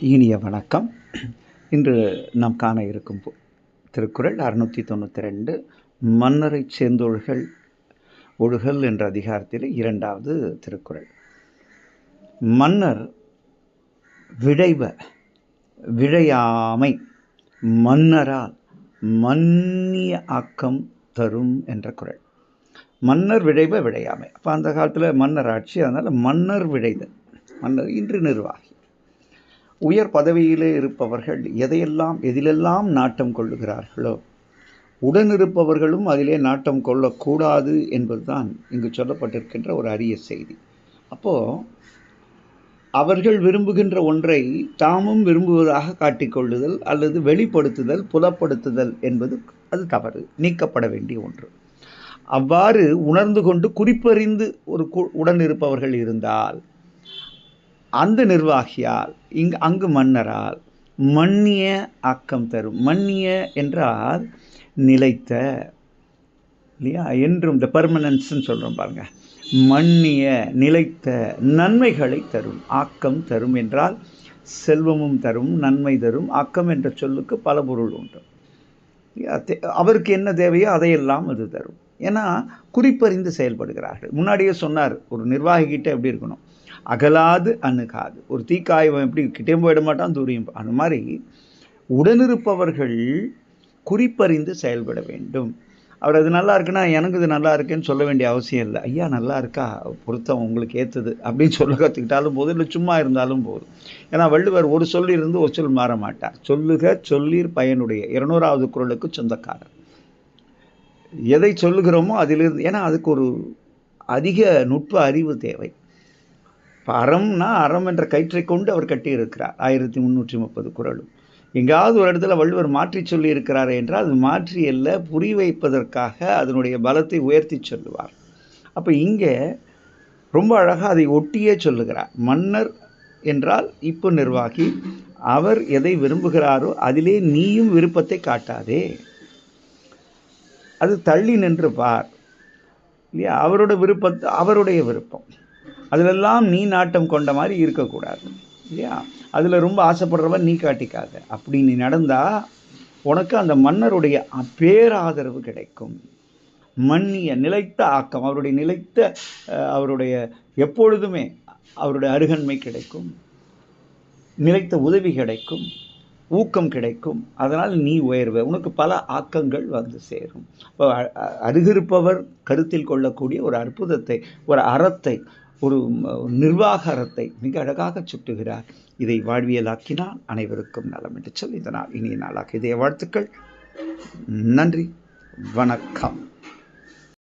இனிய வணக்கம். இன்று நாம் காண இருக்கும் திருக்குறள் 692 மன்னரைச் சேர்ந்தொழுகல் ஒழுகல் என்ற அதிகாரத்தில் 2வது திருக்குறள். மன்னர் விழையாமை மன்னரால் மன்னிய ஆக்கம் தரும் என்ற குறள். மன்னர் விழையாமை. அப்போ அந்த காலத்தில் மன்னர் ஆட்சி, அதனால் மன்னர் விழைதல். மன்னர் இன்று நிர்வாகி. உயர் பதவியிலே இருப்பவர்கள் எதிலெல்லாம் நாட்டம் கொள்ளுகிறார்களோ உடனிருப்பவர்களும் அதிலே நாட்டம் கொள்ளக்கூடாது என்பதுதான் இங்கு சொல்லப்பட்டிருக்கின்ற ஒரு அரிய செய்தி. அப்போது அவர்கள் விரும்புகின்ற ஒன்றை தாமும் விரும்புவதாக காட்டிக்கொள்ளுதல் அல்லது வெளிப்படுத்துதல், புலப்படுத்துதல் என்பது அது தவறு, நீக்கப்பட வேண்டிய ஒன்று. அவ்வாறு உணர்ந்து கொண்டு குறிப்பறிந்து ஒரு உடனிருப்பவர்கள் இருந்தால் அந்த நிர்வாகியால் அங்கு மன்னரால் மன்னிய ஆக்கம் தரும். மன்னிய என்றால் நிலைத்த, இல்லையா? என்றும் இந்த பெர்மனன்ஸ்ன்னு சொல்கிறோம் பாருங்க. மன்னிய நிலைத்த நன்மைகளை தரும். ஆக்கம் தரும் என்றால் செல்வமும் தரும், நன்மை தரும். ஆக்கம் என்ற சொல்லுக்கு பல பொருள் உண்டு. அவருக்கு என்ன தேவையோ அதையெல்லாம் அது தரும். ஏன்னா குறிப்பறிந்து செயல்படுகிறார்கள். முன்னாடியே சொன்னார், ஒரு நிர்வாகிகிட்ட எப்படி இருக்கணும், அகலாது அணுகாது. ஒரு தீக்காயம் எப்படி கிட்டேயும் போயிட மாட்டான், தூரியும். அந்த மாதிரி உடனிருப்பவர்கள் குறிப்பறிந்து செயல்பட வேண்டும். அவர் அது நல்லா இருக்குன்னா எனக்கு இது நல்லா இருக்குன்னு சொல்ல வேண்டிய அவசியம் இல்லை. ஐயா நல்லா இருக்கா, பொருத்தம் உங்களுக்கு ஏற்றுது அப்படின்னு சொல்ல கற்றுக்கிட்டாலும் போதும், இல்லை சும்மா இருந்தாலும் போதும். ஏன்னா வள்ளுவர் ஒரு சொல்லிருந்து ஒரு சொல் மாற மாட்டார். சொல்லுக சொல்லீர் பயனுடைய 200வது குறளுக்கு சொந்தக்காரர். எதை சொல்லுகிறோமோ அதிலிருந்து, ஏன்னா அதுக்கு ஒரு அதிக நுட்ப அறிவு தேவை. இப்போ அறம்னா அறம் என்ற கயிற்றை கொண்டு அவர் கட்டியிருக்கிறார் 1330 குறளும். எங்காவது ஒரு இடத்துல வள்ளுவர் மாற்றி சொல்லி இருக்கிறாரே என்றால் அது மாற்றி அல்ல, புரி வைப்பதற்காக அதனுடைய பலத்தை உயர்த்தி சொல்லுவார். அப்போ இங்கே ரொம்ப அழகாக அதை ஒட்டியே சொல்லுகிறார். மன்னர் என்றால் இப்போ நிர்வாகி, அவர் எதை விரும்புகிறாரோ அதிலே நீயும் விருப்பத்தை காட்டாதே, அது தள்ளி நின்று பார், இல்லையா? அவருடைய விருப்பம் அதிலெல்லாம் நீ நாட்டம் கொண்ட மாதிரி இருக்கக்கூடாது, இல்லையா? அதில் ரொம்ப ஆசைப்படுறவன் நீ காட்டிக்காத. அப்படி நீ நடந்தால் உனக்கு அந்த மன்னருடைய பேராதரவு கிடைக்கும். மன்னிய நிலைத்த ஆக்கம், அவருடைய எப்பொழுதுமே அவருடைய அருகன்மை கிடைக்கும், நிலைத்த உதவி கிடைக்கும், ஊக்கம் கிடைக்கும். அதனால் நீ உயர்வ, உனக்கு பல ஆக்கங்கள் வந்து சேரும். இப்போ அருகிருப்பவர் கருத்தில் கொள்ளக்கூடிய ஒரு அற்புதத்தை, ஒரு அறத்தை, ஒரு நிர்வாக அறத்தை மிக அழகாக சுட்டுகிறார். இதை வாழ்வியலாக்கினால் அனைவருக்கும் நலம் என்று சொல்லி இந்த நாள் இனிய நாளாக இதய வாழ்த்துக்கள். நன்றி, வணக்கம்.